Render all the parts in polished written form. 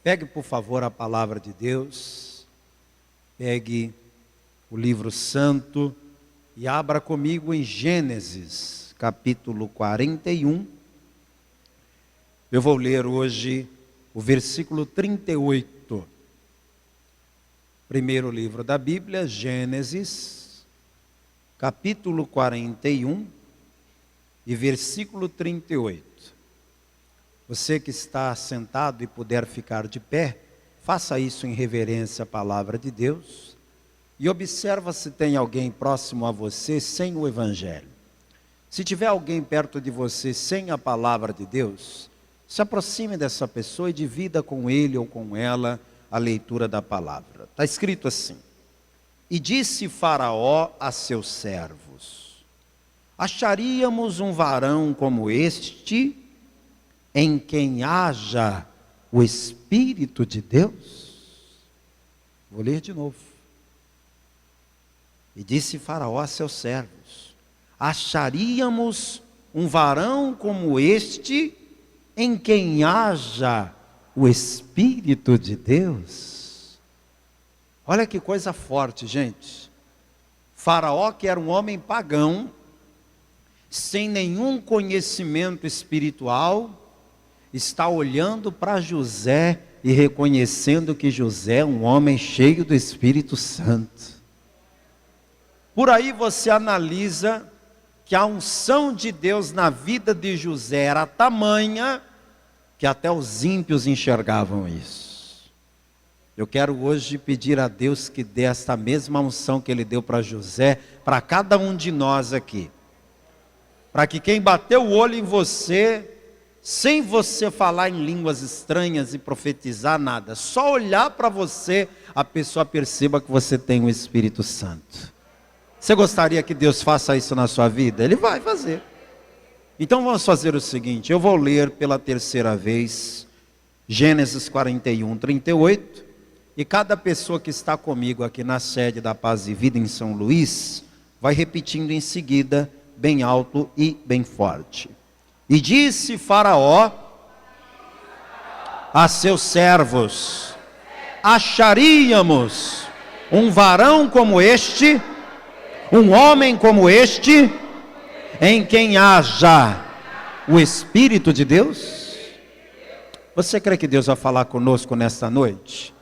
Pegue, por favor, a palavra de Deus, pegue o livro santo e abra comigo em Gênesis, capítulo 41. Eu vou ler hoje o versículo 38. Primeiro livro da Bíblia, Gênesis, capítulo 41 e versículo 38. Você que está sentado e puder ficar de pé, faça isso em reverência à palavra de Deus e observa se tem alguém próximo a você sem o Evangelho. Se tiver alguém perto de você sem a palavra de Deus, se aproxime dessa pessoa e divida com ele ou com ela a leitura da palavra. Está escrito assim: E disse Faraó a seus servos: Acharíamos um varão como este, em quem haja o Espírito de Deus? Vou ler de novo. E disse Faraó a seus servos: Acharíamos um varão como este, em quem haja o Espírito de Deus? Olha que coisa forte, gente. Faraó, que era um homem pagão, sem nenhum conhecimento espiritual, está olhando para José e reconhecendo que José é um homem cheio do Espírito Santo. Por aí você analisa que a unção de Deus na vida de José era tamanha que até os ímpios enxergavam isso. Eu quero hoje pedir a Deus que dê esta mesma unção que Ele deu para José, para cada um de nós aqui. Para que quem bateu o olho em você, sem você falar em línguas estranhas e profetizar nada, só olhar para você, a pessoa perceba que você tem o Espírito Santo. Você gostaria que Deus faça isso na sua vida? Ele vai fazer. Então vamos fazer o seguinte: eu vou ler pela terceira vez Gênesis 41, 38, e cada pessoa que está comigo aqui na sede da Paz e Vida em São Luís, vai repetindo em seguida, bem alto e bem forte. E disse Faraó a seus servos: Acharíamos um varão como este, um homem como este, em quem haja o Espírito de Deus? Você crê que Deus vai falar conosco nesta noite?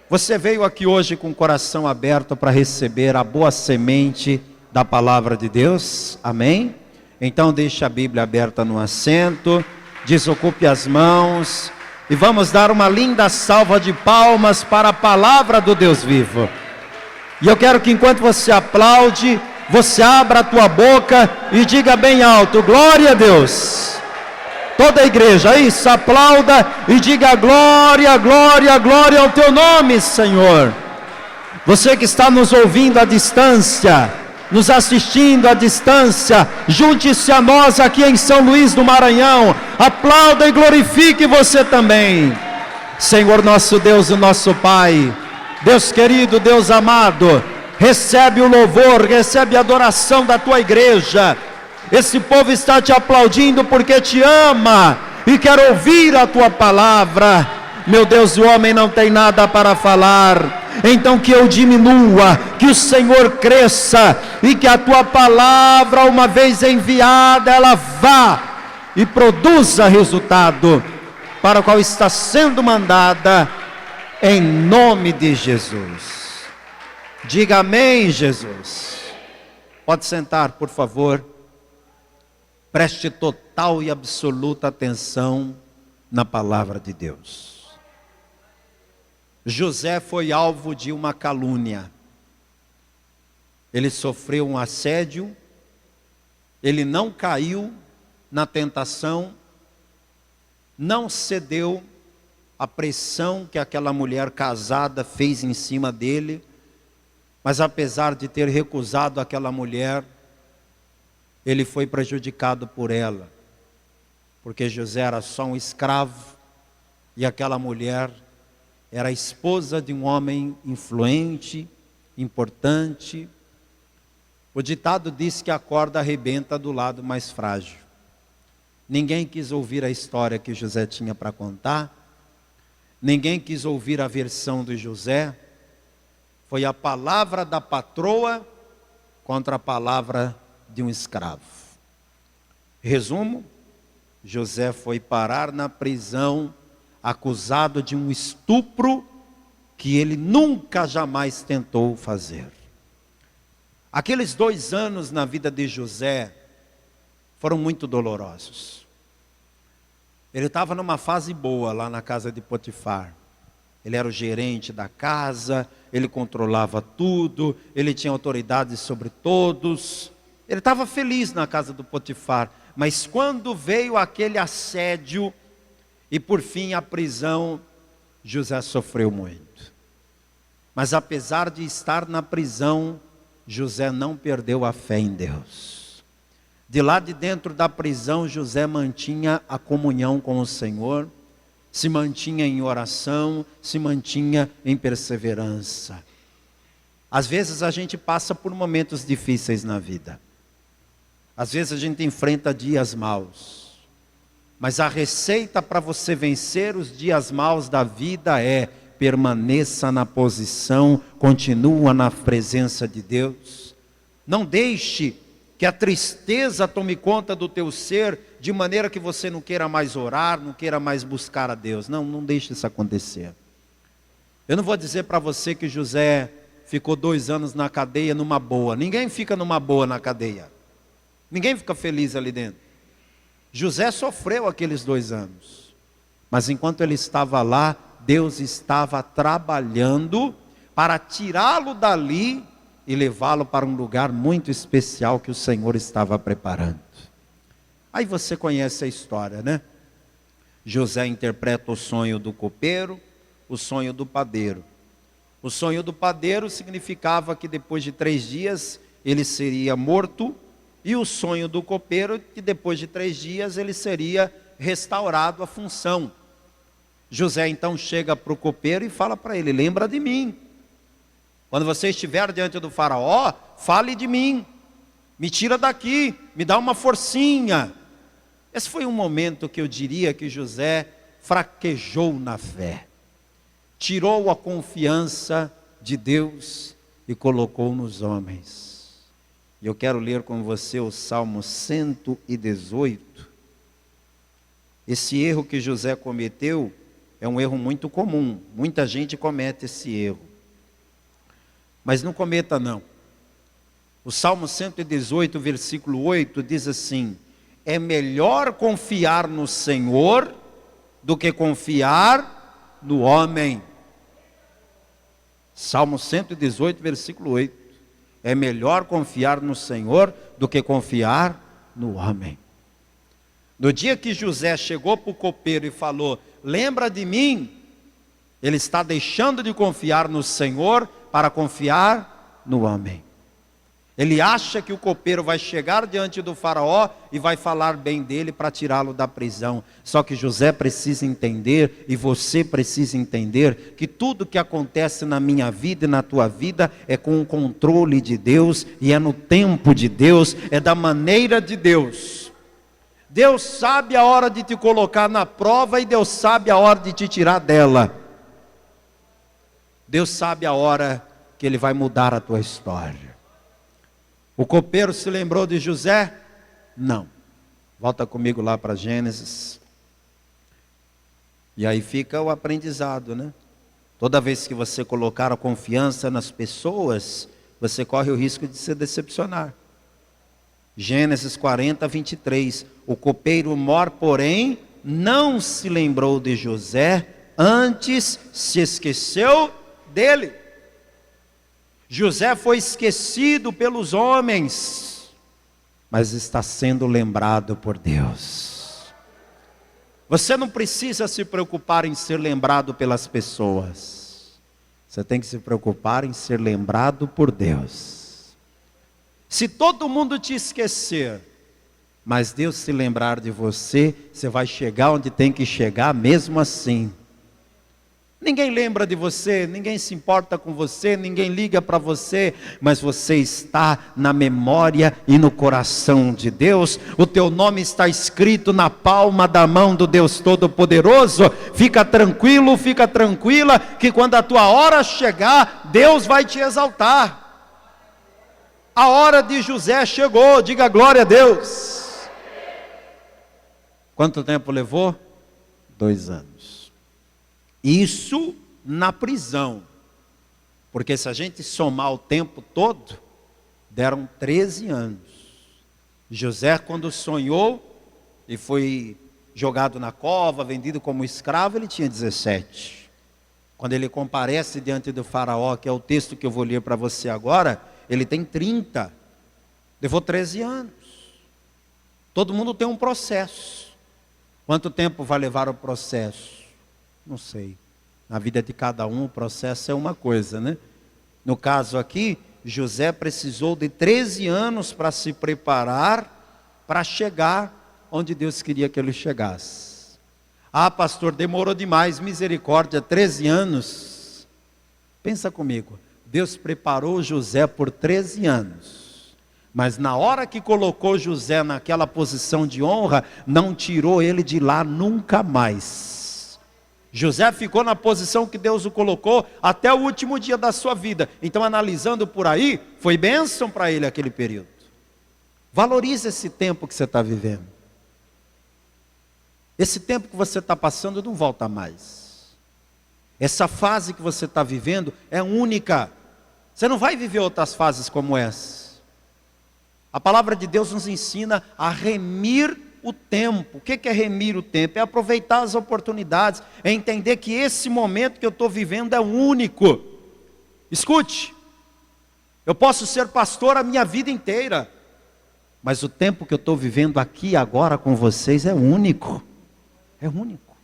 Você veio aqui hoje com o coração aberto para receber a boa semente da palavra de Deus? Amém? Então deixe a Bíblia aberta no assento, desocupe as mãos e vamos dar uma linda salva de palmas para a palavra do Deus vivo. E eu quero que enquanto você aplaude, você abra a tua boca e diga bem alto: glória a Deus. Toda a igreja, isso, aplauda e diga glória, glória, glória ao teu nome, Senhor. Você que está nos ouvindo à distância, nos assistindo à distância, junte-se a nós aqui em São Luís do Maranhão, aplauda e glorifique você também. Senhor nosso Deus e nosso Pai, Deus querido, Deus amado, recebe o louvor, recebe a adoração da tua igreja. Esse povo está te aplaudindo porque te ama e quer ouvir a tua palavra. Meu Deus, o homem não tem nada para falar, então que eu diminua, que o Senhor cresça e que a tua palavra, uma vez enviada, ela vá e produza resultado para o qual está sendo mandada, em nome de Jesus. Diga amém, Jesus. Pode sentar, por favor. Preste total e absoluta atenção na palavra de Deus. José foi alvo de uma calúnia. Ele sofreu um assédio. Ele não caiu na tentação. Não cedeu à pressão que aquela mulher casada fez em cima dele. Mas apesar de ter recusado aquela mulher, ele foi prejudicado por ela. Porque José era só um escravo e aquela mulher era a esposa de um homem influente, importante. O ditado diz que a corda arrebenta do lado mais frágil. Ninguém quis ouvir a história que José tinha para contar. Ninguém quis ouvir a versão de José. Foi a palavra da patroa contra a palavra de um escravo. Resumo: José foi parar na prisão acusado de um estupro que ele nunca jamais tentou fazer. Aqueles 2 anos na vida de José foram muito dolorosos. Ele estava numa fase boa lá na casa de Potifar. Ele era o gerente da casa, ele controlava tudo, ele tinha autoridade sobre todos. Ele estava feliz na casa do Potifar, mas quando veio aquele assédio e por fim a prisão, José sofreu muito. Mas apesar de estar na prisão, José não perdeu a fé em Deus. De lá de dentro da prisão, José mantinha a comunhão com o Senhor, se mantinha em oração, se mantinha em perseverança. Às vezes a gente passa por momentos difíceis na vida. Às vezes a gente enfrenta dias maus. Mas a receita para você vencer os dias maus da vida é: permaneça na posição, continua na presença de Deus. Não deixe que a tristeza tome conta do teu ser, de maneira que você não queira mais orar, não queira mais buscar a Deus. Não deixe isso acontecer. Eu não vou dizer para você que José ficou 2 anos na cadeia numa boa. Ninguém fica numa boa na cadeia. Ninguém fica feliz ali dentro. José sofreu aqueles 2 anos. Mas enquanto ele estava lá, Deus estava trabalhando para tirá-lo dali e levá-lo para um lugar muito especial que o Senhor estava preparando. Aí você conhece a história, né? José interpreta o sonho do copeiro, o sonho do padeiro. O sonho do padeiro significava que depois de 3 dias ele seria morto, e o sonho do copeiro que depois de 3 dias ele seria restaurado à função. José então chega para o copeiro e fala para ele: lembra de mim. Quando você estiver diante do faraó, fale de mim, me tira daqui, me dá uma forcinha. Esse foi um momento que eu diria que José fraquejou na fé. Tirou a confiança de Deus e colocou nos homens. E eu quero ler com você o Salmo 118. Esse erro que José cometeu é um erro muito comum. Muita gente comete esse erro. Mas não cometa não. O Salmo 118, versículo 8, diz assim: é melhor confiar no Senhor do que confiar no homem. Salmo 118, versículo 8. É melhor confiar no Senhor do que confiar no homem. No dia que José chegou para o copeiro e falou: lembra de mim, ele está deixando de confiar no Senhor para confiar no homem. Ele acha que o copeiro vai chegar diante do faraó e vai falar bem dele para tirá-lo da prisão. Só que José precisa entender, e você precisa entender, que tudo que acontece na minha vida e na tua vida é com o controle de Deus, e é no tempo de Deus, é da maneira de Deus. Deus sabe a hora de te colocar na prova, e Deus sabe a hora de te tirar dela. Deus sabe a hora que Ele vai mudar a tua história. O copeiro se lembrou de José? Não. Volta comigo lá para Gênesis. E aí fica o aprendizado, né? Toda vez que você colocar a confiança nas pessoas, você corre o risco de se decepcionar. Gênesis 40, 23. O copeiro mor, porém, não se lembrou de José, antes se esqueceu dele. José foi esquecido pelos homens, mas está sendo lembrado por Deus. Você não precisa se preocupar em ser lembrado pelas pessoas. Você tem que se preocupar em ser lembrado por Deus. Se todo mundo te esquecer, mas Deus se lembrar de você, você vai chegar onde tem que chegar mesmo assim. Ninguém lembra de você, ninguém se importa com você, ninguém liga para você, mas você está na memória e no coração de Deus. O teu nome está escrito na palma da mão do Deus Todo-Poderoso. Fica tranquilo, fica tranquila, que quando a tua hora chegar, Deus vai te exaltar. A hora de José chegou, diga glória a Deus. Quanto tempo levou? 2 anos. Isso na prisão, porque se a gente somar o tempo todo, deram 13 anos. José, quando sonhou e foi jogado na cova, vendido como escravo, ele tinha 17. Quando ele comparece diante do faraó, que é o texto que eu vou ler para você agora, ele tem 30. Levou 13 anos. Todo mundo tem um processo. Quanto tempo vai levar o processo? Não sei. Na vida de cada um o processo é uma coisa, né? No caso aqui, José precisou de 13 anos para se preparar para chegar onde Deus queria que ele chegasse. Ah, pastor, demorou demais, misericórdia, 13 anos. Pensa comigo, Deus preparou José por 13 anos. Mas na hora que colocou José naquela posição de honra, não tirou ele de lá nunca mais. José ficou na posição que Deus o colocou até o último dia da sua vida. Então, analisando por aí, foi bênção para ele aquele período. Valorize esse tempo que você está vivendo. Esse tempo que você está passando não volta mais. Essa fase que você está vivendo é única. Você não vai viver outras fases como essa. A palavra de Deus nos ensina a remir o tempo. O que é remir o tempo? É aproveitar as oportunidades, é entender que esse momento que eu estou vivendo é único. Escute, eu posso ser pastor a minha vida inteira, mas o tempo que eu estou vivendo aqui agora com vocês é único. É único.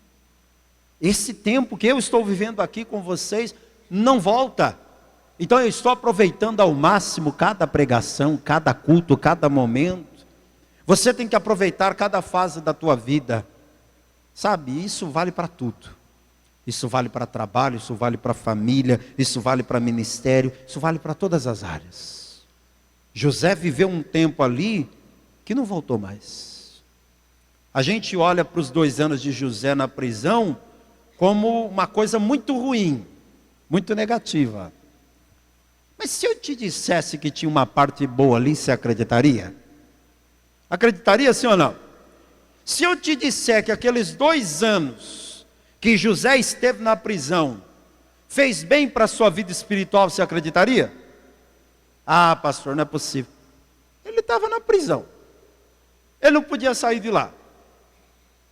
Esse tempo que eu estou vivendo aqui com vocês não volta. Então eu estou aproveitando ao máximo cada pregação, cada culto, cada momento. Você tem que aproveitar cada fase da tua vida. Sabe, isso vale para tudo. Isso vale para trabalho, isso vale para família, isso vale para ministério, isso vale para todas as áreas. José viveu um tempo ali que não voltou mais. A gente olha para os 2 anos de José na prisão como uma coisa muito ruim, muito negativa. Mas se eu te dissesse que tinha uma parte boa ali, você acreditaria? Acreditaria sim ou não? Se eu te disser que aqueles 2 anos que José esteve na prisão fez bem para a sua vida espiritual, você acreditaria? Ah, pastor, não é possível. Ele estava na prisão. Ele não podia sair de lá.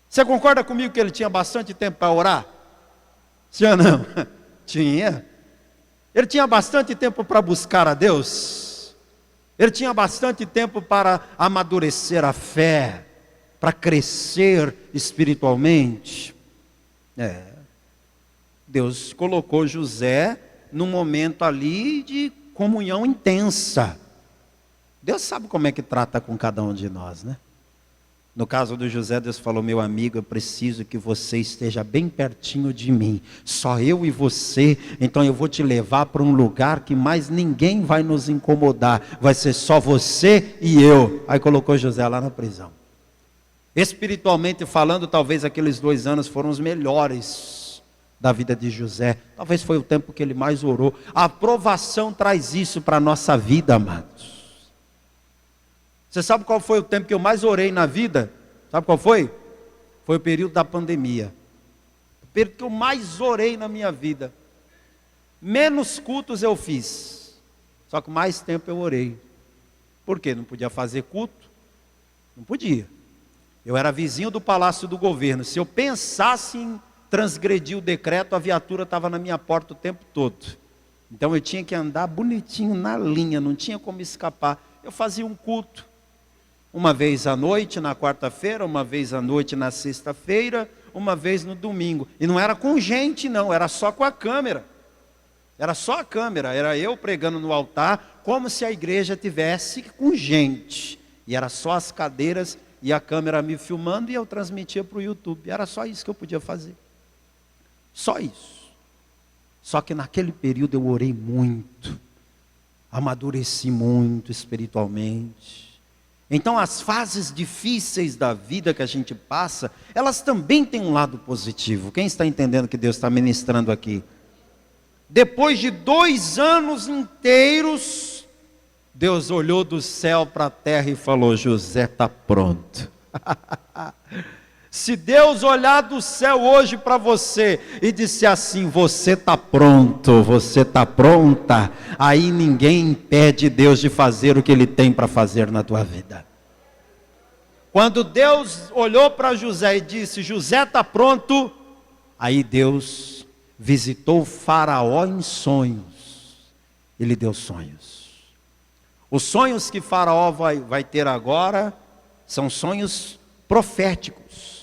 Você concorda comigo que ele tinha bastante tempo para orar? Sim ou não? Tinha. Ele tinha bastante tempo para buscar a Deus. Ele tinha bastante tempo para amadurecer a fé, para crescer espiritualmente. Deus colocou José num momento ali de comunhão intensa. Deus sabe como é que trata com cada um de nós, né? No caso do José, Deus falou: meu amigo, eu preciso que você esteja bem pertinho de mim. Só eu e você, então eu vou te levar para um lugar que mais ninguém vai nos incomodar. Vai ser só você e eu. Aí colocou José lá na prisão. Espiritualmente falando, talvez aqueles 2 anos foram os melhores da vida de José. Talvez foi o tempo que ele mais orou. A aprovação traz isso para a nossa vida, amados. Você sabe qual foi o tempo que eu mais orei na vida? Sabe qual foi? Foi o período da pandemia. O período que eu mais orei na minha vida. Menos cultos eu fiz, só que mais tempo eu orei. Por quê? Não podia fazer culto? Não podia. Eu era vizinho do Palácio do Governo. Se eu pensasse em transgredir o decreto, a viatura estava na minha porta o tempo todo. Então eu tinha que andar bonitinho na linha, não tinha como escapar. Eu fazia um culto. Uma vez à noite na quarta-feira, uma vez à noite na sexta-feira, uma vez no domingo. E não era com gente não, era só com a câmera. Era só a câmera, era eu pregando no altar, como se a igreja tivesse com gente. E era só as cadeiras e a câmera me filmando e eu transmitia para o YouTube. Era só isso que eu podia fazer. Só isso. Só que naquele período eu orei muito, amadureci muito espiritualmente. Então as fases difíceis da vida que a gente passa, elas também têm um lado positivo. Quem está entendendo que Deus está ministrando aqui? Depois de 2 anos inteiros, Deus olhou do céu para a terra e falou: José está pronto. Se Deus olhar do céu hoje para você e disser assim: você está pronto, você está pronta, aí ninguém impede Deus de fazer o que Ele tem para fazer na tua vida. Quando Deus olhou para José e disse: José está pronto, aí Deus visitou o Faraó em sonhos. Ele deu sonhos. Os sonhos que Faraó vai ter agora são sonhos proféticos.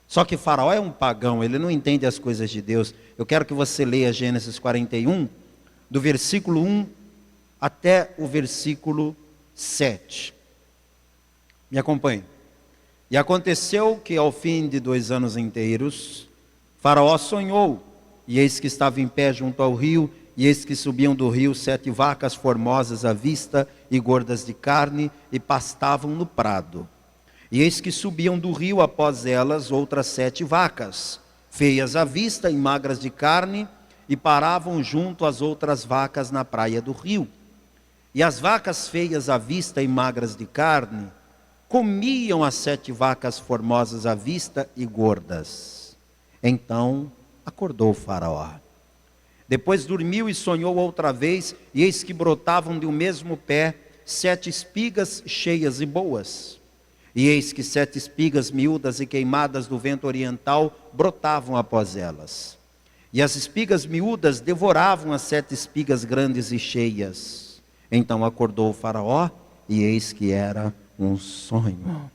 Só que Faraó é um pagão, ele não entende as coisas de Deus. Eu quero que você leia Gênesis 41, do versículo 1 até o versículo 7. Me acompanhe. E aconteceu que ao fim de 2 anos inteiros, Faraó sonhou, e eis que estava em pé junto ao rio, e eis que subiam do rio 7 vacas formosas à vista e gordas de carne, e pastavam no prado. E eis que subiam do rio após elas outras 7 vacas, feias à vista e magras de carne, e paravam junto às outras vacas na praia do rio. E as vacas feias à vista e magras de carne comiam as 7 vacas formosas à vista e gordas. Então acordou o Faraó. Depois dormiu e sonhou outra vez, e eis que brotavam de um mesmo pé 7 espigas cheias e boas. E eis que 7 espigas miúdas e queimadas do vento oriental brotavam após elas. E as espigas miúdas devoravam as 7 espigas grandes e cheias. Então acordou o Faraó, e eis que era um sonho.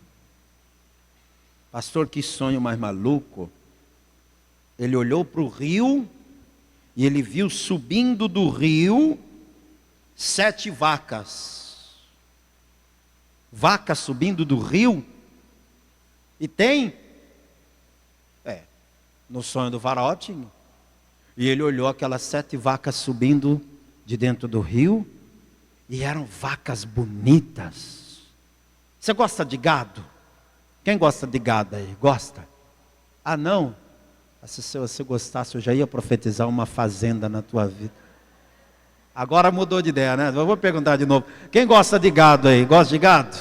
Pastor, que sonho mais maluco. Ele olhou para o rio, e ele viu subindo do rio 7 vacas. Vaca subindo do rio, e tem, no sonho do Faraó tinha, e ele olhou aquelas 7 vacas subindo de dentro do rio, e eram vacas bonitas. Você gosta de gado? Quem gosta de gado aí? Gosta? Ah não? Se você gostasse, eu já ia profetizar uma fazenda na tua vida. Agora mudou de ideia, né? Eu vou perguntar de novo. Quem gosta de gado aí? Gosta de gado?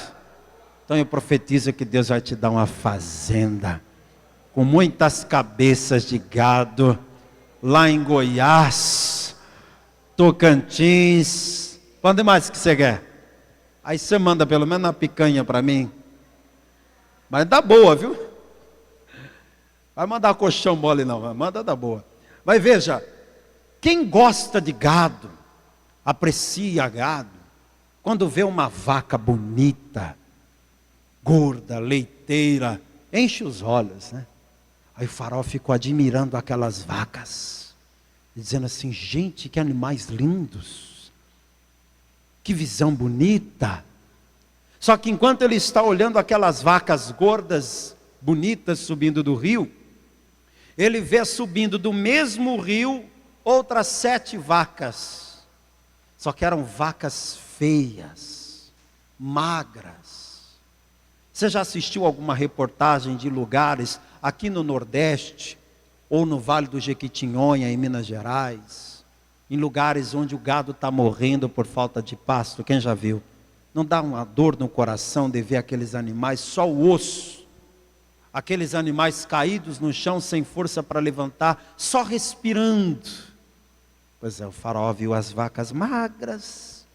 Então eu profetizo que Deus vai te dar uma fazenda com muitas cabeças de gado lá em Goiás, Tocantins. Quando mais que você quer? Aí você manda pelo menos uma picanha para mim. Mas dá boa, viu? Vai mandar colchão mole não, manda da boa. Mas veja, quem gosta de gado, aprecia gado, quando vê uma vaca bonita, gorda, leiteira, enche os olhos, né? Aí o Faraó ficou admirando aquelas vacas, dizendo assim: gente, que animais lindos, que visão bonita. Só que enquanto ele está olhando aquelas vacas gordas, bonitas, subindo do rio, ele vê subindo do mesmo rio outras 7 vacas, só que eram vacas feias, magras. Você já assistiu alguma reportagem de lugares aqui no Nordeste, ou no Vale do Jequitinhonha, em Minas Gerais, em lugares onde o gado está morrendo por falta de pasto? Quem já viu? Não dá uma dor no coração de ver aqueles animais, só o osso, aqueles animais caídos no chão, sem força para levantar, só respirando. Pois é, o Faraó viu as vacas magras,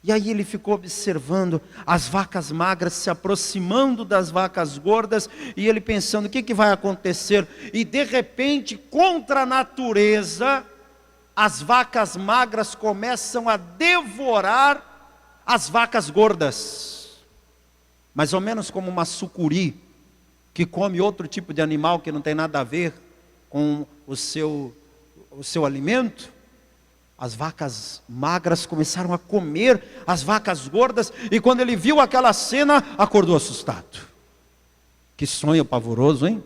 e aí ele ficou observando as vacas magras se aproximando das vacas gordas, e ele pensando: o que vai acontecer? E de repente, contra a natureza, as vacas magras começam a devorar as vacas gordas, mais ou menos como uma sucuri, que come outro tipo de animal que não tem nada a ver com o seu alimento. As vacas magras começaram a comer as vacas gordas, e quando ele viu aquela cena, acordou assustado. Que sonho pavoroso, hein?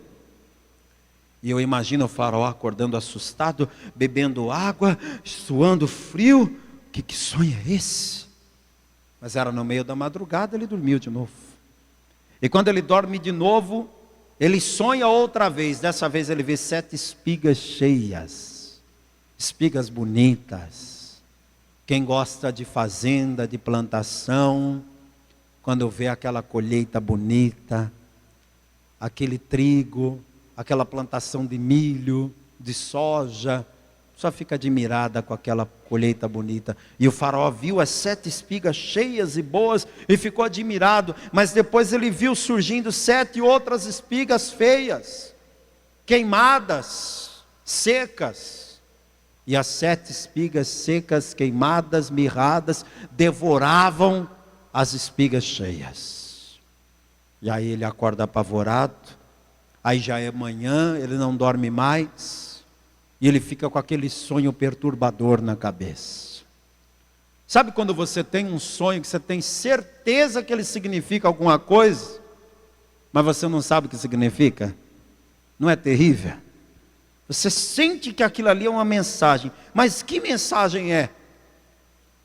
E eu imagino o faraó acordando assustado, bebendo água, suando frio. Que sonho é esse? Mas era no meio da madrugada, ele dormiu de novo. E quando ele dorme de novo, ele sonha outra vez. Dessa vez ele vê 7 espigas cheias, espigas bonitas. Quem gosta de fazenda, de plantação, quando vê aquela colheita bonita, aquele trigo, aquela plantação de milho, de soja, só fica admirada com aquela colheita bonita. E o faraó viu as 7 espigas cheias e boas e ficou admirado. Mas depois ele viu surgindo 7 outras espigas feias, queimadas, secas. E as 7 espigas secas, queimadas, mirradas, devoravam as espigas cheias. E aí ele acorda apavorado. Aí já é manhã, ele não dorme mais. E ele fica com aquele sonho perturbador na cabeça. Sabe quando você tem um sonho que você tem certeza que ele significa alguma coisa, mas você não sabe o que significa? Não é terrível? Você sente que aquilo ali é uma mensagem. Mas que mensagem é?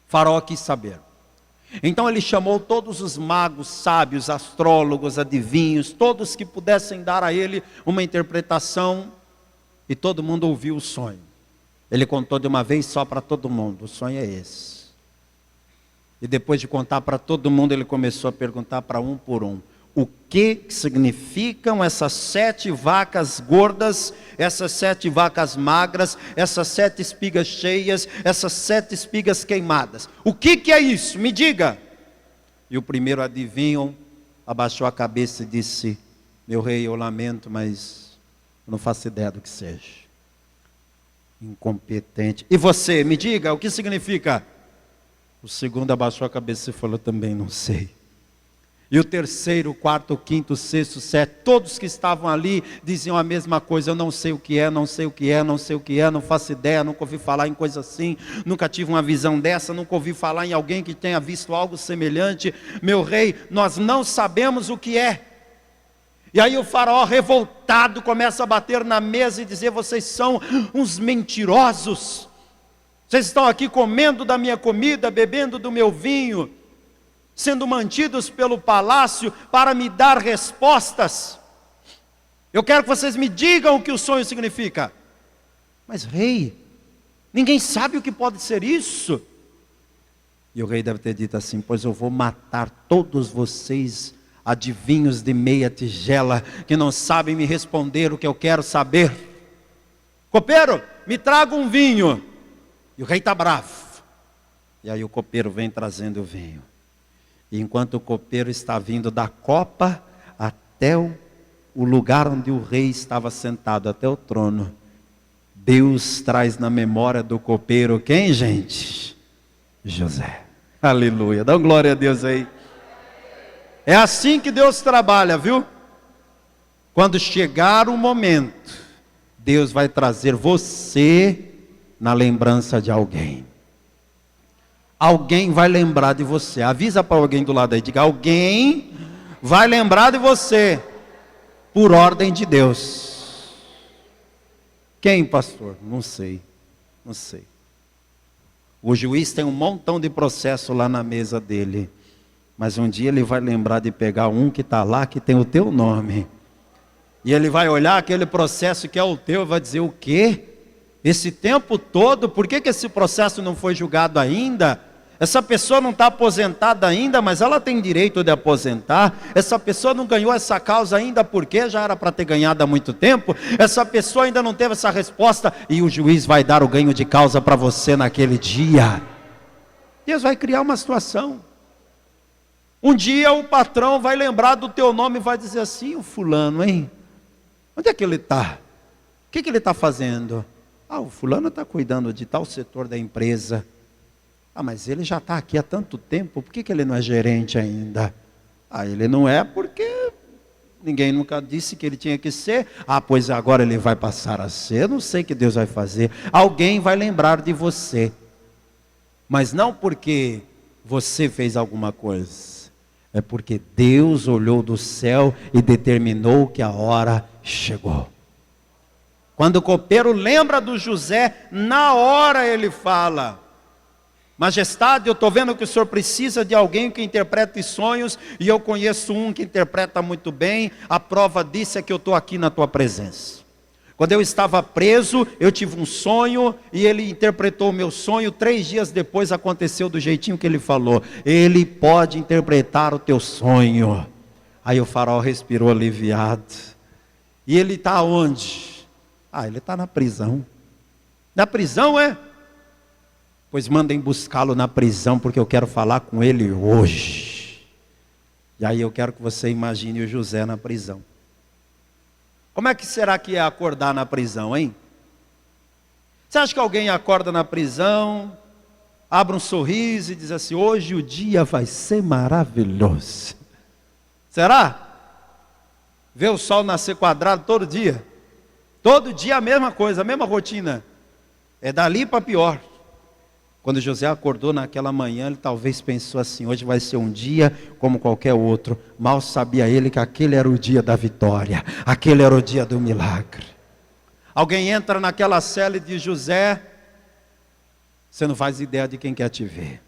O faraó quis saber. Então ele chamou todos os magos, sábios, astrólogos, adivinhos, todos que pudessem dar a ele uma interpretação. E todo mundo ouviu o sonho. Ele contou de uma vez só para todo mundo. O sonho é esse. E depois de contar para todo mundo, ele começou a perguntar para um por um: o que significam essas 7 vacas gordas, essas 7 vacas magras, essas 7 espigas cheias, essas 7 espigas queimadas? O que é isso? Me diga. E o primeiro adivinho abaixou a cabeça e disse: meu rei, eu lamento, mas eu não faço ideia do que seja. Incompetente. E você, me diga, o que significa? O segundo abaixou a cabeça e falou: também não sei. E o terceiro, o quarto, o quinto, o sexto, o sétimo, todos que estavam ali diziam a mesma coisa: eu não sei o que é, não sei o que é, não sei o que é, não faço ideia, nunca ouvi falar em coisa assim, nunca tive uma visão dessa, nunca ouvi falar em alguém que tenha visto algo semelhante. Meu rei, nós não sabemos o que é. E aí o faraó, revoltado, começa a bater na mesa e dizer: vocês são uns mentirosos. Vocês estão aqui comendo da minha comida, bebendo do meu vinho, sendo mantidos pelo palácio para me dar respostas. Eu quero que vocês me digam o que o sonho significa. Mas rei, ninguém sabe o que pode ser isso. E o rei deve ter dito assim: pois eu vou matar todos vocês, adivinhos de meia tigela, que não sabem me responder o que eu quero saber. Copeiro, me traga um vinho. E o rei está bravo. E aí o copeiro vem trazendo o vinho. E enquanto o copeiro está vindo da copa até o lugar onde o rei estava sentado, até o trono, Deus traz na memória do copeiro quem, gente? José. Aleluia. Dá glória a Deus aí. É assim que Deus trabalha, viu? Quando chegar o momento, Deus vai trazer você na lembrança de alguém. Alguém vai lembrar de você. Avisa para alguém do lado aí, diga: alguém vai lembrar de você, por ordem de Deus. Quem, pastor? Não sei. Não sei. O juiz tem um montão de processo lá na mesa dele. Mas um dia ele vai lembrar de pegar um que está lá, que tem o teu nome. E ele vai olhar aquele processo que é o teu e vai dizer: o quê? Esse tempo todo, por que esse processo não foi julgado ainda? Essa pessoa não está aposentada ainda, mas ela tem direito de aposentar. Essa pessoa não ganhou essa causa ainda, porque já era para ter ganhado há muito tempo. Essa pessoa ainda não teve essa resposta. E o juiz vai dar o ganho de causa para você naquele dia. Deus vai criar uma situação. Um dia o patrão vai lembrar do teu nome e vai dizer assim: o fulano, hein? Onde é que ele está? O que ele está fazendo? Ah, o fulano está cuidando de tal setor da empresa. Ah, mas ele já está aqui há tanto tempo, por que ele não é gerente ainda? Ah, ele não é porque ninguém nunca disse que ele tinha que ser. Ah, pois agora ele vai passar a ser. Eu não sei o que Deus vai fazer. Alguém vai lembrar de você. Mas não porque você fez alguma coisa. É porque Deus olhou do céu e determinou que a hora chegou. Quando o copeiro lembra do José, na hora ele fala: majestade, eu estou vendo que o senhor precisa de alguém que interprete sonhos, e eu conheço um que interpreta muito bem. A prova disso é que eu estou aqui na tua presença. Quando eu estava preso, eu tive um sonho, e ele interpretou o meu sonho. 3 dias depois aconteceu do jeitinho que ele falou. Ele pode interpretar o teu sonho. Aí o faraó respirou aliviado. E ele está onde? Ele está na prisão. Na prisão, é? Pois mandem buscá-lo na prisão, porque eu quero falar com ele hoje. E aí eu quero que você imagine o José na prisão. Como é que será que é acordar na prisão, hein? Você acha que alguém acorda na prisão, abre um sorriso e diz assim: hoje o dia vai ser maravilhoso? Será? Vê o sol nascer quadrado todo dia? Todo dia a mesma coisa, a mesma rotina. É dali para pior. Quando José acordou naquela manhã, ele talvez pensou assim: hoje vai ser um dia como qualquer outro. Mal sabia ele que aquele era o dia da vitória, aquele era o dia do milagre. Alguém entra naquela cela e diz: José, você não faz ideia de quem quer te ver.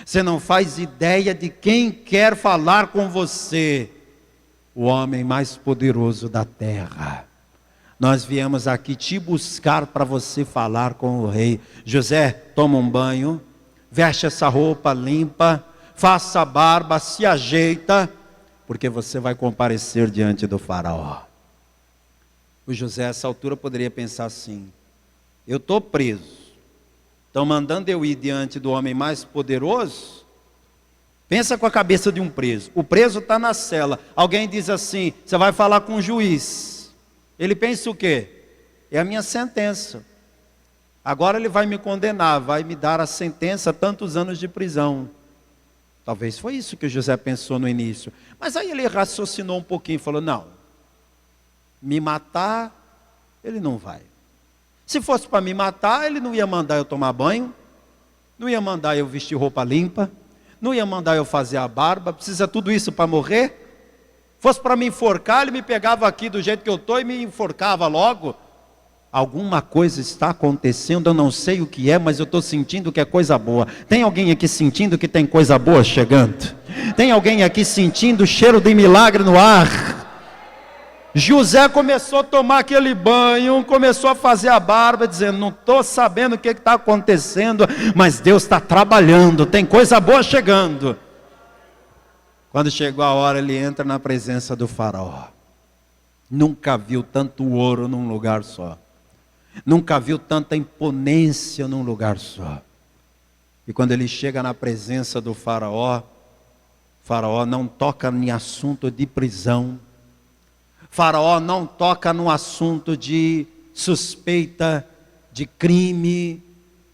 Você não faz ideia de quem quer falar com você. O homem mais poderoso da terra. Nós viemos aqui te buscar para você falar com o rei. José, toma um banho, veste essa roupa limpa, faça a barba, se ajeita, porque você vai comparecer diante do faraó. O José, a essa altura, poderia pensar assim: eu estou preso, estão mandando eu ir diante do homem mais poderoso? Pensa com a cabeça de um preso. O preso está na cela. Alguém diz assim: você vai falar com o juiz. Ele pensa o quê? É a minha sentença. Agora ele vai me condenar, vai me dar a sentença, tantos anos de prisão. Talvez foi isso que o José pensou no início. Mas aí ele raciocinou um pouquinho e falou: não, me matar, ele não vai. Se fosse para me matar, ele não ia mandar eu tomar banho, não ia mandar eu vestir roupa limpa, não ia mandar eu fazer a barba. Precisa tudo isso para morrer? Fosse para me enforcar, ele me pegava aqui do jeito que eu estou e me enforcava logo. Alguma coisa está acontecendo, eu não sei o que é, mas eu estou sentindo que é coisa boa. Tem alguém aqui sentindo que tem coisa boa chegando? Tem alguém aqui sentindo o cheiro de milagre no ar? José começou a tomar aquele banho, começou a fazer a barba, dizendo: não estou sabendo o que está acontecendo, mas Deus está trabalhando, tem coisa boa chegando. Quando chegou a hora, ele entra na presença do faraó. Nunca viu tanto ouro num lugar só. Nunca viu tanta imponência num lugar só. E quando ele chega na presença do faraó, faraó não toca em assunto de prisão. Faraó não toca no assunto de suspeita, de crime,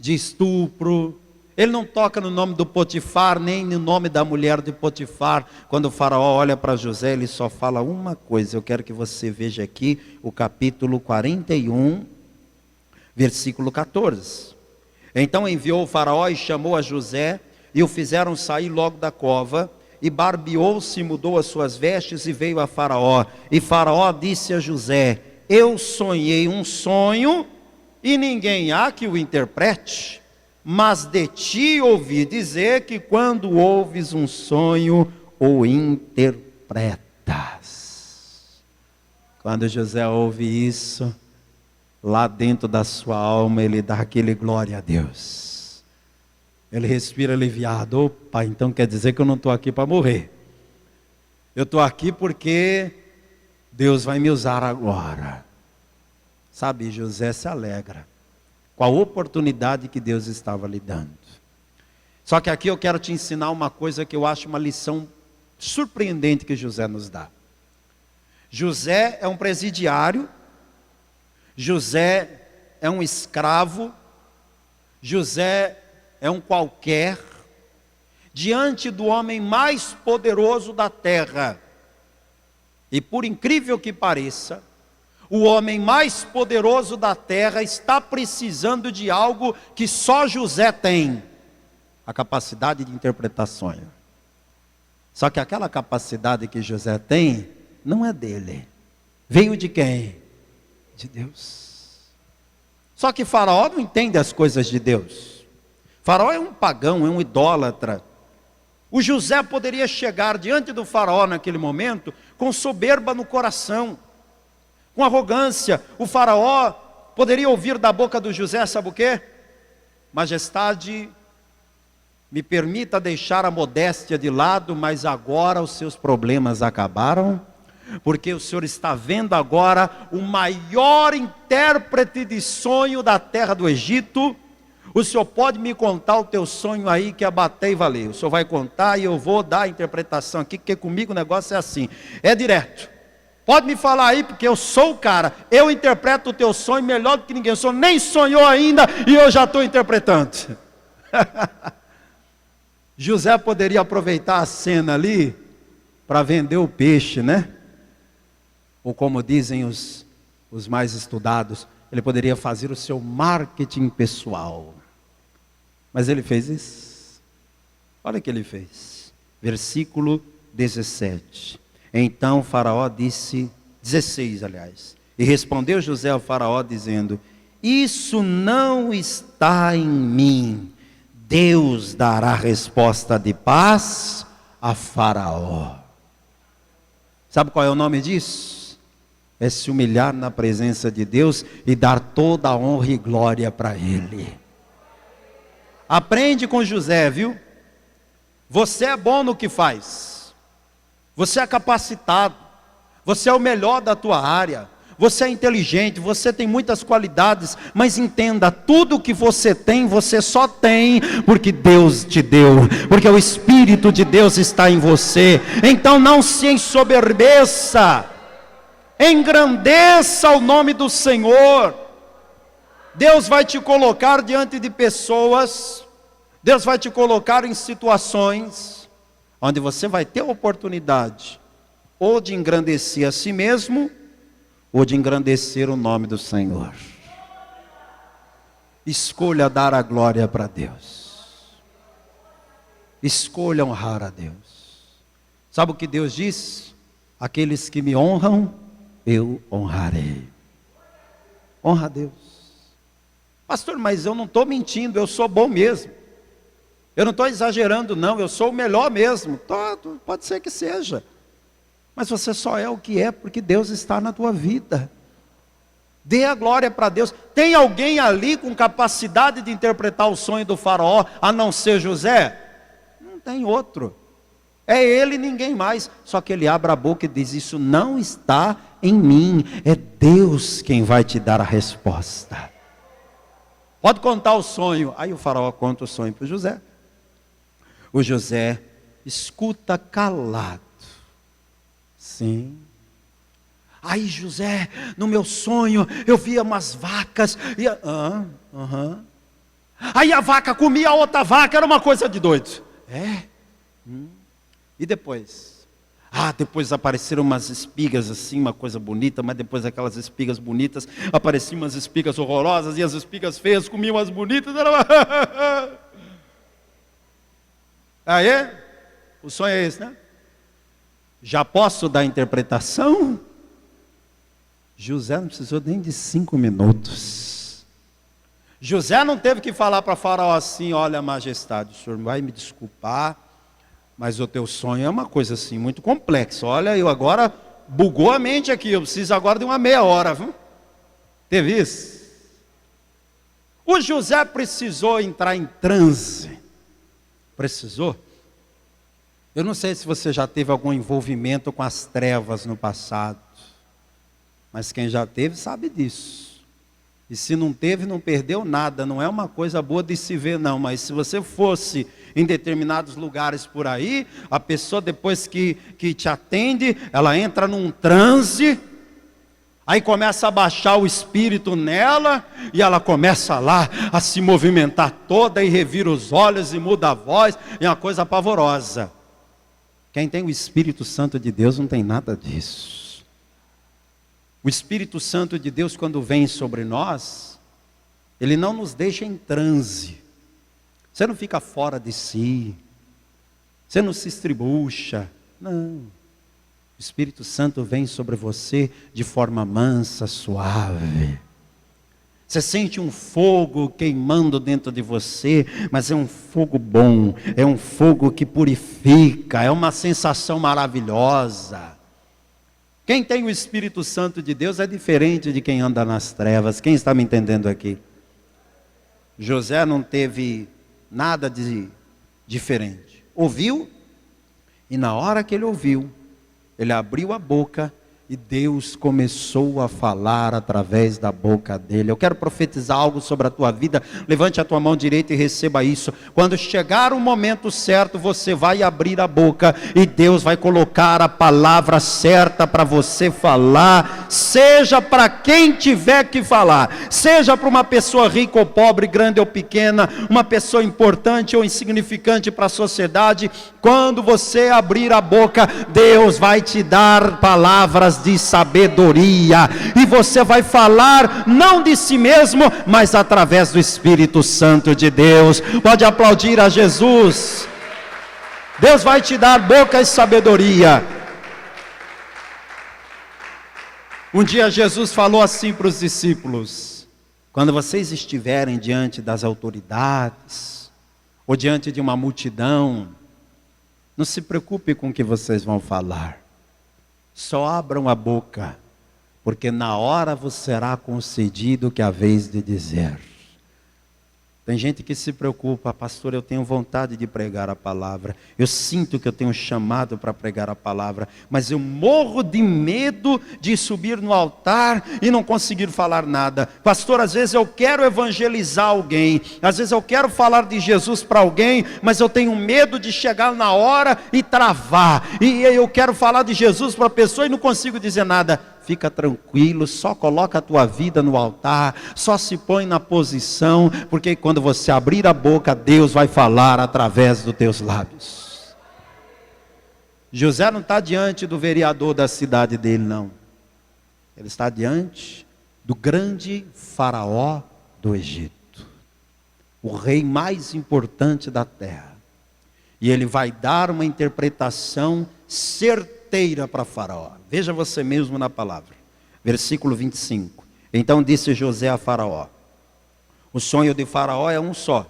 de estupro. Ele não toca no nome do Potifar, nem no nome da mulher de Potifar. Quando o faraó olha para José, ele só fala uma coisa. Eu quero que você veja aqui o capítulo 41, versículo 14. Então enviou o faraó e chamou a José, e o fizeram sair logo da cova, e barbeou-se, mudou as suas vestes, e veio a faraó. E faraó disse a José: eu sonhei um sonho, e ninguém há que o interprete. Mas de ti ouvi dizer que quando ouves um sonho, o interpretas. Quando José ouve isso, lá dentro da sua alma, ele dá aquele glória a Deus. Ele respira aliviado. Opa, então quer dizer que eu não estou aqui para morrer. Eu estou aqui porque Deus vai me usar agora. Sabe, José se alegra com a oportunidade que Deus estava lhe dando. Só que aqui eu quero te ensinar uma coisa que eu acho uma lição surpreendente que José nos dá. José é um presidiário, José é um escravo, José é um qualquer, diante do homem mais poderoso da terra. E por incrível que pareça, o homem mais poderoso da terra está precisando de algo que só José tem: a capacidade de interpretar sonho. Só que aquela capacidade que José tem, não é dele. Veio de quem? de Deus. Só que Faraó não entende as coisas de Deus. Faraó é um pagão, é um idólatra. O José poderia chegar diante do Faraó naquele momento com soberba no coração, com arrogância. O Faraó poderia ouvir da boca do José, sabe o quê? Majestade, me permita deixar a modéstia de lado, mas agora os seus problemas acabaram, porque o senhor está vendo agora o maior intérprete de sonho da terra do Egito. O senhor pode me contar o teu sonho aí, que é bater e valer. O senhor vai contar e eu vou dar a interpretação aqui, porque comigo o negócio é assim, é direto. Pode me falar aí, porque eu sou o cara, eu interpreto o teu sonho melhor do que ninguém. O senhor nem sonhou ainda e eu já estou interpretando. José poderia aproveitar a cena ali para vender o peixe, né? Ou como dizem os mais estudados, ele poderia fazer o seu marketing pessoal. Mas ele fez isso. Olha o que ele fez. Versículo 17. Então Faraó disse, 16 aliás, e respondeu José ao Faraó dizendo, isso não está em mim. Deus dará resposta de paz a Faraó. Sabe qual é o nome disso? É se humilhar na presença de Deus e dar toda a honra e glória para Ele. Aprende com José, viu? Você é bom no que faz. Você é capacitado. Você é o melhor da tua área. Você é inteligente, você tem muitas qualidades, mas entenda, tudo que você tem, você só tem porque Deus te deu, porque o Espírito de Deus está em você. Então não se ensoberbeça, engrandeça o nome do Senhor. Deus vai te colocar diante de pessoas, Deus vai te colocar em situações, onde você vai ter a oportunidade, ou de engrandecer a si mesmo, ou de engrandecer o nome do Senhor. Escolha dar a glória para Deus. Escolha honrar a Deus. Sabe o que Deus diz? Aqueles que me honram, eu honrarei. Honra a Deus. Pastor, mas eu não estou mentindo, eu sou bom mesmo. Eu não estou exagerando não, eu sou o melhor mesmo. Pode ser que seja. Mas você só é o que é porque Deus está na tua vida. Dê a glória para Deus. Tem alguém ali com capacidade de interpretar o sonho do Faraó, a não ser José? Não tem outro. É ele e ninguém mais. Só que ele abre a boca e diz, isso não está em mim. É Deus quem vai te dar a resposta. Pode contar o sonho. Aí o Faraó conta o sonho para o José. O José escuta calado. Sim. Aí José, no meu sonho, eu via umas vacas. Aí a vaca comia a outra vaca, era uma coisa de doido. E depois? Depois apareceram umas espigas assim, uma coisa bonita, mas depois daquelas espigas bonitas, apareciam umas espigas horrorosas, e as espigas feias comiam as bonitas. Aí, o sonho é esse, né? Já posso dar interpretação? José não precisou nem de 5 minutos. José não teve que falar para Faraó assim, olha majestade, o senhor vai me desculpar, mas o teu sonho é uma coisa assim muito complexa. Olha, eu agora bugou a mente aqui, eu preciso agora de uma meia hora, viu? Teve isso? O José precisou entrar em transe. Precisou? Eu não sei se você já teve algum envolvimento com as trevas no passado, mas quem já teve sabe disso. E se não teve, não perdeu nada, não é uma coisa boa de se ver não, mas se você fosse em determinados lugares por aí, a pessoa depois que te atende, ela entra num transe, aí começa a baixar o espírito nela, e ela começa lá a se movimentar toda, e revira os olhos, e muda a voz, é uma coisa pavorosa. Quem tem o Espírito Santo de Deus não tem nada disso. O Espírito Santo de Deus, quando vem sobre nós, ele não nos deixa em transe. Você não fica fora de si. Você não se estribucha. Não. O Espírito Santo vem sobre você de forma mansa, suave. Você sente um fogo queimando dentro de você, mas é um fogo bom, é um fogo que purifica, é uma sensação maravilhosa. Quem tem o Espírito Santo de Deus é diferente de quem anda nas trevas. Quem está me entendendo aqui? José não teve nada de diferente. Ouviu, e na hora que ele ouviu, ele abriu a boca e Deus começou a falar através da boca dele. Eu quero profetizar algo sobre a tua vida. Levante a tua mão direita e receba isso. Quando chegar o momento certo, você vai abrir a boca e Deus vai colocar a palavra certa para você falar, seja para quem tiver que falar, seja para uma pessoa rica ou pobre, grande ou pequena, uma pessoa importante ou insignificante para a sociedade. Quando você abrir a boca, Deus vai te dar palavras de sabedoria, e você vai falar não de si mesmo, mas através do Espírito Santo de Deus. Pode aplaudir a Jesus. Deus vai te dar boca e sabedoria. Um dia Jesus falou assim para os discípulos: quando vocês estiverem diante das autoridades, ou diante de uma multidão, não se preocupe com o que vocês vão falar. Só abram a boca, porque na hora vos será concedido o que haveis de dizer. Tem gente que se preocupa: pastor, eu tenho vontade de pregar a palavra, eu sinto que eu tenho um chamado para pregar a palavra, mas eu morro de medo de subir no altar e não conseguir falar nada. Pastor, às vezes eu quero evangelizar alguém, às vezes eu quero falar de Jesus para alguém, mas eu tenho medo de chegar na hora e travar, e eu quero falar de Jesus para a pessoa e não consigo dizer nada. Fica tranquilo, só coloca a tua vida no altar, só se põe na posição, porque quando você abrir a boca, Deus vai falar através dos teus lábios. José não está diante do vereador da cidade dele, não. Ele está diante do grande faraó do Egito, o rei mais importante da terra. E ele vai dar uma interpretação certeira para faraó. Veja você mesmo na palavra. Versículo 25. Então disse José a faraó: o sonho de faraó é um só.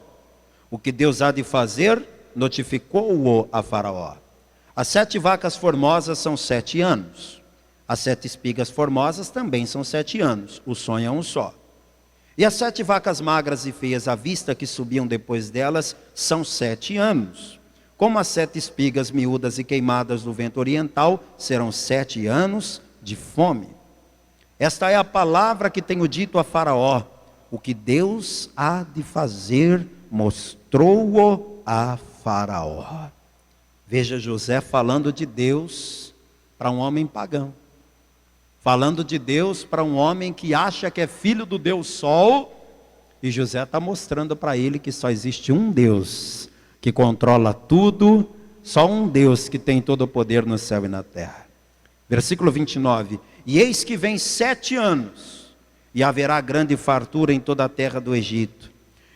O que Deus há de fazer, notificou-o a faraó. As 7 vacas formosas são 7 anos. As 7 espigas formosas também são 7 anos. O sonho é um só. E as 7 vacas magras e feias à vista que subiam depois delas são 7 anos. Como as 7 espigas miúdas e queimadas do vento oriental, serão 7 anos de fome. Esta é a palavra que tenho dito a faraó. O que Deus há de fazer, mostrou-o a faraó. Veja José falando de Deus para um homem pagão. Falando de Deus para um homem que acha que é filho do Deus Sol. E José está mostrando para ele que só existe um Deus que controla tudo, só um Deus que tem todo o poder no céu e na terra. Versículo 29. E eis que vem 7 anos, e haverá grande fartura em toda a terra do Egito.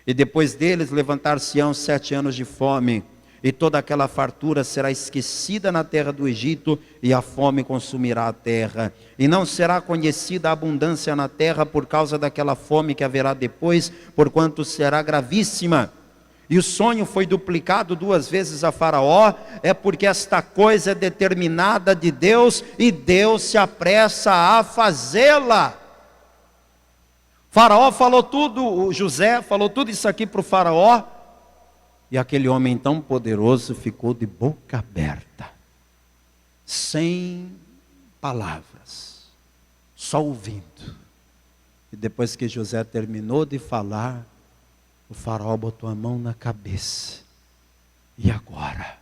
E depois deles levantar-se-ão 7 anos de fome, e toda aquela fartura será esquecida na terra do Egito, e a fome consumirá a terra. E não será conhecida a abundância na terra por causa daquela fome que haverá depois, porquanto será gravíssima. E o sonho foi duplicado 2 vezes a faraó, é porque esta coisa é determinada de Deus, e Deus se apressa a fazê-la. Faraó falou tudo, o José falou tudo isso aqui para o faraó, e aquele homem tão poderoso ficou de boca aberta, sem palavras, só ouvindo. E depois que José terminou de falar, o faraó botou a mão na cabeça. E agora?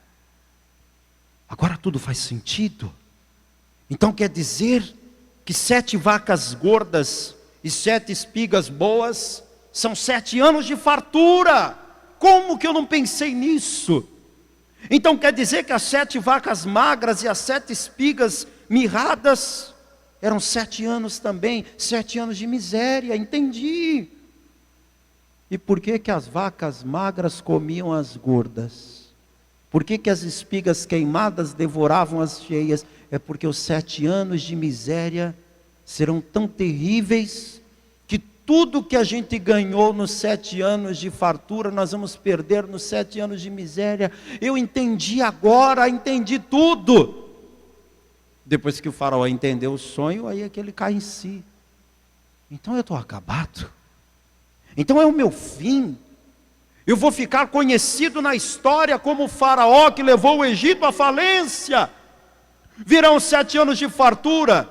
Agora tudo faz sentido. Então quer dizer que 7 vacas gordas e 7 espigas boas são 7 anos de fartura. Como que eu não pensei nisso? Então quer dizer que as 7 vacas magras e as 7 espigas mirradas eram 7 anos também, 7 anos de miséria. Entendi. E por que que as vacas magras comiam as gordas? Por que que as espigas queimadas devoravam as cheias? É porque os 7 anos de miséria serão tão terríveis, que tudo que a gente ganhou nos 7 anos de fartura, nós vamos perder nos 7 anos de miséria. Eu entendi agora, entendi tudo. Depois que o faraó entendeu o sonho, aí é que ele cai em si. Então eu estou acabado. Então é o meu fim. Eu vou ficar conhecido na história como o faraó que levou o Egito à falência. Virão 7 anos de fartura,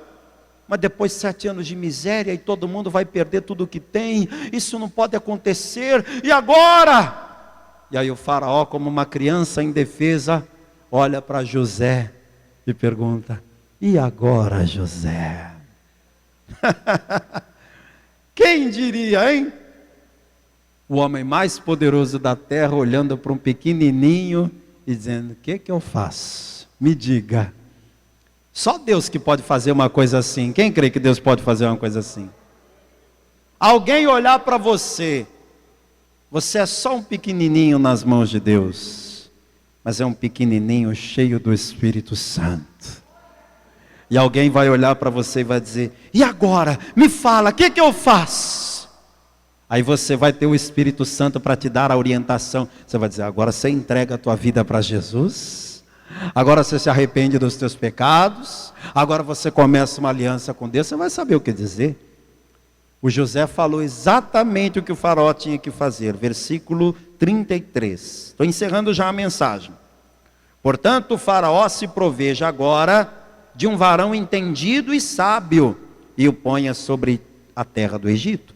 mas depois 7 anos de miséria, e todo mundo vai perder tudo o que tem. Isso não pode acontecer. E agora? E aí o faraó, como uma criança indefesa, olha para José e pergunta: e agora, José? Quem diria, hein? O homem mais poderoso da terra olhando para um pequenininho e dizendo: o que eu faço? Me diga. Só Deus que pode fazer uma coisa assim. Quem crê que Deus pode fazer uma coisa assim? Alguém olhar para você, você é só um pequenininho nas mãos de Deus, mas é um pequenininho cheio do Espírito Santo. E alguém vai olhar para você e vai dizer: e agora? Me fala, o que eu faço? Aí você vai ter o Espírito Santo para te dar a orientação. Você vai dizer: agora você entrega a tua vida para Jesus. Agora você se arrepende dos teus pecados. Agora você começa uma aliança com Deus. Você vai saber o que dizer. O José falou exatamente o que o faraó tinha que fazer. Versículo 33. Estou encerrando já a mensagem. Portanto, o faraó se proveja agora de um varão entendido e sábio, e o ponha sobre a terra do Egito.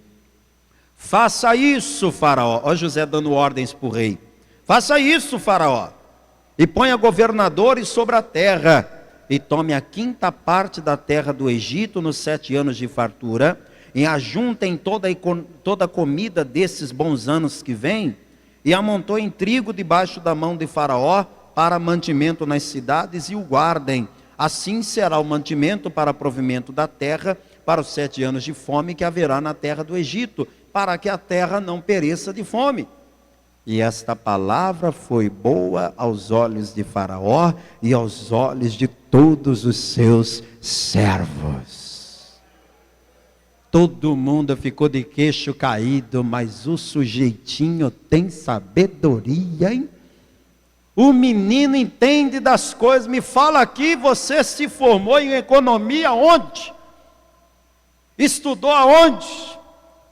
Faça isso, faraó. Ó José dando ordens para o rei. Faça isso, faraó. E ponha governadores sobre a terra, e tome a 5ª parte da terra do Egito nos 7 anos de fartura, e ajuntem toda a comida desses bons anos que vêm, e amontoem trigo debaixo da mão de faraó, para mantimento nas cidades, e o guardem. Assim será o mantimento para provimento da terra, para os 7 anos de fome que haverá na terra do Egito, para que a terra não pereça de fome. E esta palavra foi boa aos olhos de Faraó e aos olhos de todos os seus servos. Todo mundo ficou de queixo caído, mas o sujeitinho tem sabedoria, hein? O menino entende das coisas. Me fala aqui, você se formou em economia onde? Estudou aonde?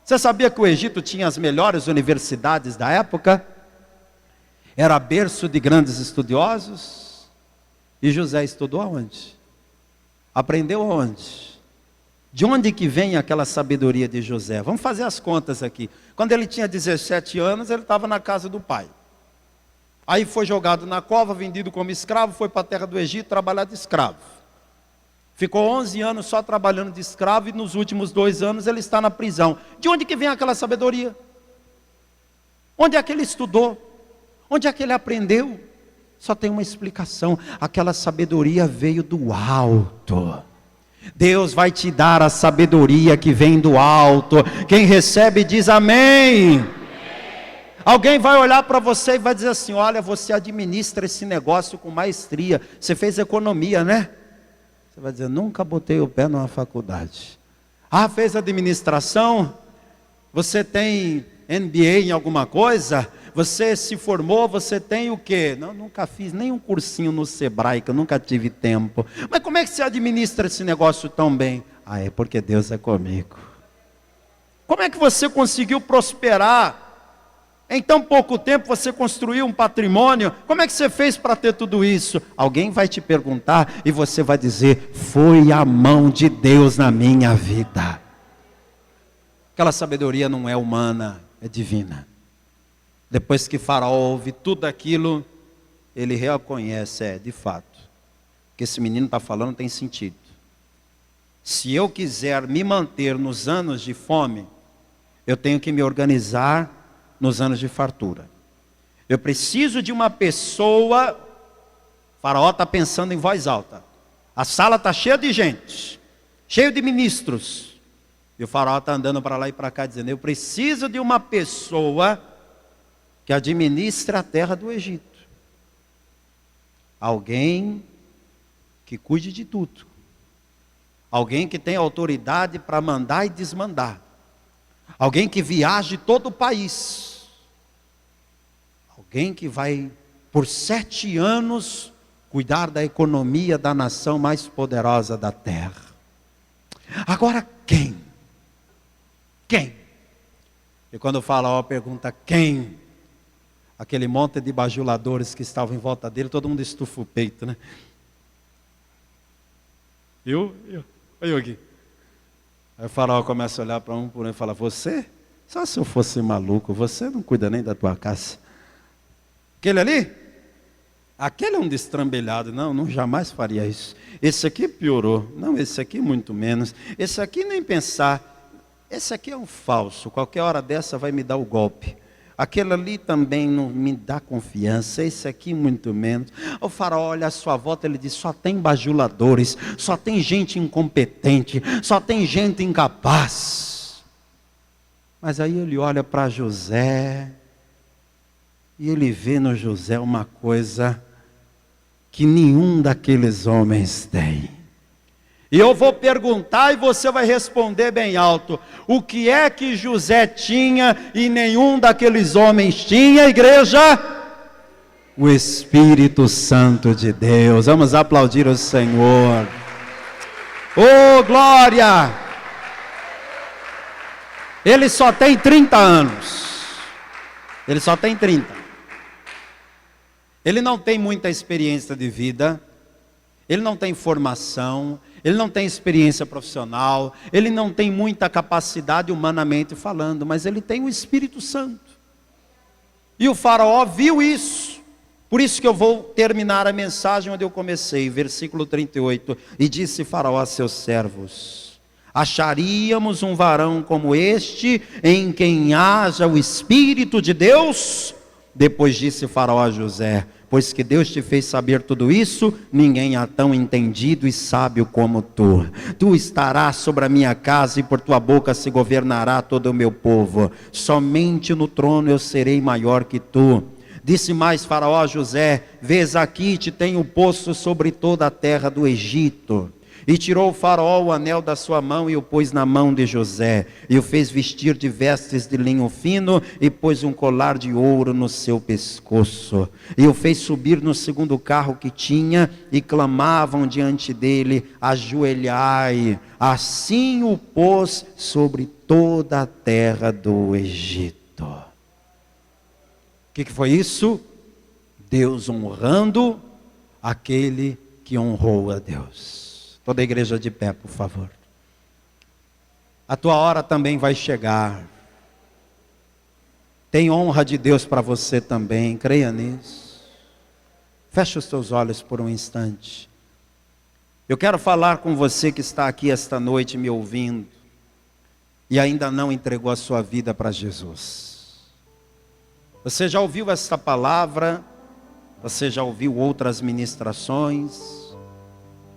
Você sabia que o Egito tinha as melhores universidades da época? Era berço de grandes estudiosos. E José estudou aonde? Aprendeu aonde? De onde que vem aquela sabedoria de José? Vamos fazer as contas aqui. Quando ele tinha 17 anos, ele estava na casa do pai. Aí foi jogado na cova, vendido como escravo, foi para a terra do Egito trabalhar de escravo. Ficou 11 anos só trabalhando de escravo, e nos últimos 2 anos ele está na prisão. De onde que vem aquela sabedoria? Onde é que ele estudou? Onde é que ele aprendeu? Só tem uma explicação: aquela sabedoria veio do alto. Deus vai te dar a sabedoria que vem do alto. Quem recebe diz amém. Alguém vai olhar para você e vai dizer assim: olha, você administra esse negócio com maestria, você fez economia, né? Você vai dizer: nunca botei o pé numa faculdade. Ah, fez administração? Você tem MBA em alguma coisa? Você se formou, você tem o quê? Não, nunca fiz nem um cursinho no Sebrae, que eu nunca tive tempo. Mas como é que você administra esse negócio tão bem? Ah, é porque Deus é comigo. Como é que você conseguiu prosperar? Em tão pouco tempo você construiu um patrimônio. Como é que você fez para ter tudo isso? Alguém vai te perguntar e você vai dizer: foi a mão de Deus na minha vida. Aquela sabedoria não é humana, é divina. Depois que Faraó ouve tudo aquilo, ele reconhece: de fato, o que esse menino está falando tem sentido. Se eu quiser me manter nos anos de fome, eu tenho que me organizar nos anos de fartura. Eu preciso de uma pessoa. Faraó está pensando em voz alta. A sala está cheia de gente, cheio de ministros. E o faraó está andando para lá e para cá dizendo: eu preciso de uma pessoa que administra a terra do Egito. Alguém que cuide de tudo. Alguém que tem autoridade para mandar e desmandar. Alguém que viaje todo o país. Alguém que vai, por 7 anos, cuidar da economia da nação mais poderosa da terra. Agora quem? Quem? E quando o faraó pergunta quem, aquele monte de bajuladores que estavam em volta dele, todo mundo estufa o peito, né? Olha eu aqui. Aí o faraó começa a olhar para um por um e fala, você? Só se eu fosse maluco, você não cuida nem da tua casa. Aquele ali? Aquele é um destrambelhado, não jamais faria isso. Esse aqui piorou, não, esse aqui muito menos. Esse aqui nem pensar, esse aqui é um falso, qualquer hora dessa vai me dar o golpe. Aquele ali também não me dá confiança, esse aqui muito menos. O faraó olha à sua volta, ele diz, só tem bajuladores, só tem gente incompetente, só tem gente incapaz. Mas aí ele olha para José, e ele vê no José uma coisa que nenhum daqueles homens tem. E eu vou perguntar e você vai responder bem alto. O que é que José tinha e nenhum daqueles homens tinha, igreja? O Espírito Santo de Deus. Vamos aplaudir o Senhor. Oh, glória! Ele só tem 30 anos. Ele só tem 30. Ele não tem muita experiência de vida. Ele não tem formação. Ele não tem experiência profissional, ele não tem muita capacidade humanamente falando, mas ele tem o Espírito Santo. E o faraó viu isso. Por isso que eu vou terminar a mensagem onde eu comecei, versículo 38. E disse faraó a seus servos, acharíamos um varão como este, em quem haja o Espírito de Deus? Depois disse faraó a José, pois que Deus te fez saber tudo isso, ninguém há tão entendido e sábio como tu. Tu estarás sobre a minha casa e por tua boca se governará todo o meu povo. Somente no trono eu serei maior que tu. Disse mais faraó a José, vês aqui te tenho posto sobre toda a terra do Egito. E tirou o faraó o anel da sua mão e o pôs na mão de José. E o fez vestir de vestes de linho fino e pôs um colar de ouro no seu pescoço. E o fez subir no segundo carro que tinha e clamavam diante dele, ajoelhai. Assim o pôs sobre toda a terra do Egito. O que foi isso? Deus honrando aquele que honrou a Deus. Toda a igreja de pé, por favor. A tua hora também vai chegar. Tem honra de Deus para você também, creia nisso. Feche os teus olhos por um instante. Eu quero falar com você que está aqui esta noite me ouvindo e ainda não entregou a sua vida para Jesus. Você já ouviu esta palavra? Você já ouviu outras ministrações?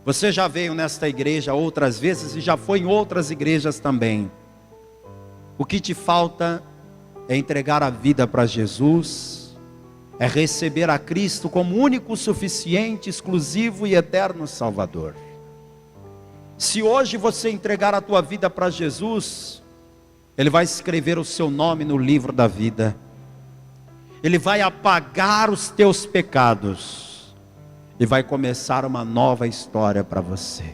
Você já veio nesta igreja outras vezes e já foi em outras igrejas também. O que te falta é entregar a vida para Jesus, é receber a Cristo como único, suficiente, exclusivo e eterno Salvador. Se hoje você entregar a tua vida para Jesus, Ele vai escrever o seu nome no livro da vida. Ele vai apagar os teus pecados. E vai começar uma nova história para você.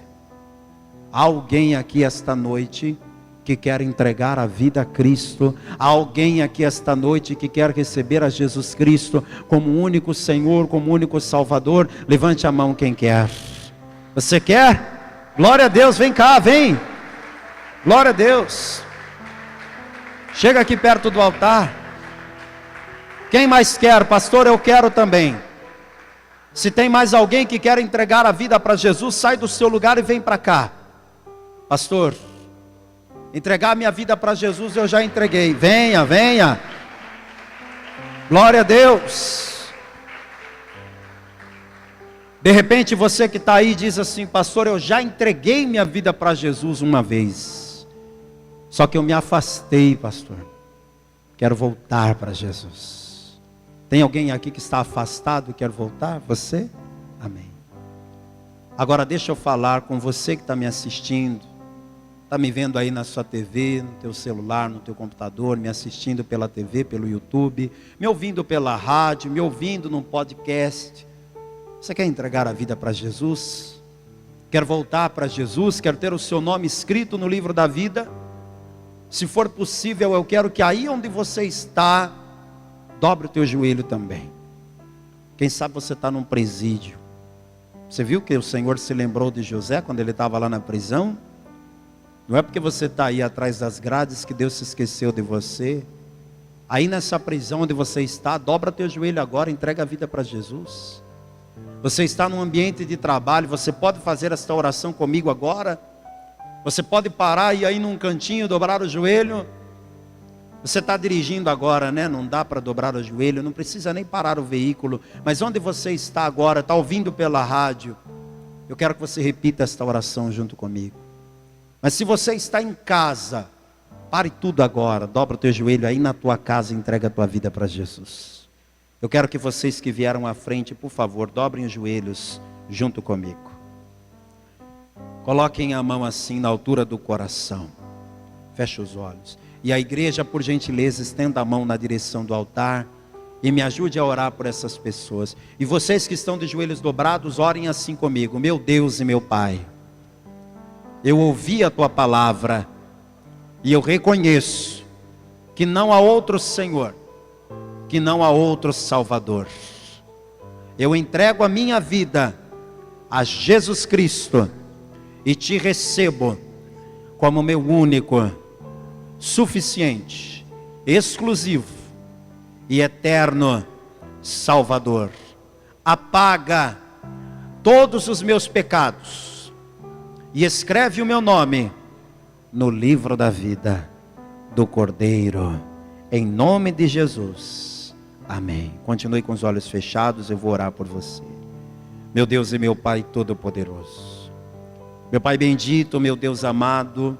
Há alguém aqui esta noite que quer entregar a vida a Cristo? Há alguém aqui esta noite que quer receber a Jesus Cristo como único Senhor, como único Salvador? Levante a mão quem quer. Você quer? Glória a Deus, vem cá, vem. Glória a Deus. Chega aqui perto do altar. Quem mais quer? Pastor, eu quero também. Se tem mais alguém que quer entregar a vida para Jesus, sai do seu lugar e vem para cá. Pastor, entregar minha vida para Jesus eu já entreguei. Venha, venha. Glória a Deus. De repente você que está aí diz assim, pastor, eu já entreguei minha vida para Jesus uma vez. Só que eu me afastei, pastor. Quero voltar para Jesus. Tem alguém aqui que está afastado e quer voltar? Você? Amém. Agora deixa eu falar com você que está me assistindo, está me vendo aí na sua TV, no teu celular, no teu computador, me assistindo pela TV, pelo YouTube, me ouvindo pela rádio, me ouvindo num podcast. Você quer entregar a vida para Jesus? Quer voltar para Jesus? Quer ter o seu nome escrito no livro da vida? Se for possível, eu quero que aí onde você está, dobre o teu joelho também. Quem sabe você está num presídio. Você viu que o Senhor se lembrou de José quando ele estava lá na prisão? Não é porque você está aí atrás das grades que Deus se esqueceu de você. Aí nessa prisão onde você está, dobra teu joelho agora, entrega a vida para Jesus. Você está num ambiente de trabalho, você pode fazer esta oração comigo agora? Você pode parar e aí num cantinho dobrar o joelho? Você está dirigindo agora, né? Não dá para dobrar o joelho, não precisa nem parar o veículo. Mas onde você está agora, está ouvindo pela rádio, eu quero que você repita esta oração junto comigo. Mas se você está em casa, pare tudo agora, dobra o teu joelho aí na tua casa e entrega a tua vida para Jesus. Eu quero que vocês que vieram à frente, por favor, dobrem os joelhos junto comigo. Coloquem a mão assim na altura do coração. Feche os olhos. E a igreja, por gentileza, estenda a mão na direção do altar e me ajude a orar por essas pessoas. E vocês que estão de joelhos dobrados, orem assim comigo. Meu Deus e meu Pai, eu ouvi a tua palavra e eu reconheço que não há outro Senhor, que não há outro Salvador. Eu entrego a minha vida a Jesus Cristo e te recebo como meu único, suficiente, exclusivo e eterno Salvador. Apaga todos os meus pecados e escreve o meu nome no livro da vida do Cordeiro, em nome de Jesus, amém. Continue com os olhos fechados, eu vou orar por você. Meu Deus e meu Pai Todo-Poderoso, meu Pai bendito, meu Deus amado,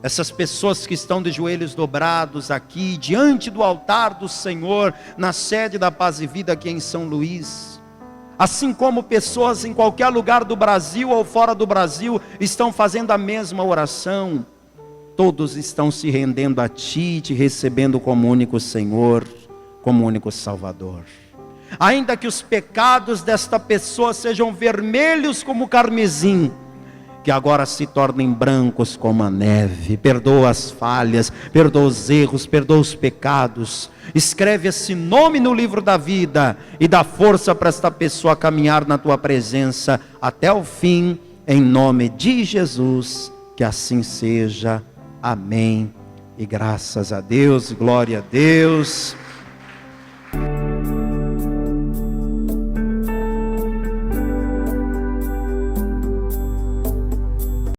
essas pessoas que estão de joelhos dobrados aqui, diante do altar do Senhor, na sede da Paz e Vida aqui em São Luís, assim como pessoas em qualquer lugar do Brasil ou fora do Brasil, estão fazendo a mesma oração, todos estão se rendendo a Ti, te recebendo como único Senhor, como único Salvador. Ainda que os pecados desta pessoa sejam vermelhos como carmesim, que agora se tornem brancos como a neve. Perdoa as falhas, perdoa os erros, perdoa os pecados. Escreve esse nome no livro da vida e dá força para esta pessoa caminhar na tua presença até o fim, em nome de Jesus, que assim seja. Amém. E graças a Deus, glória a Deus.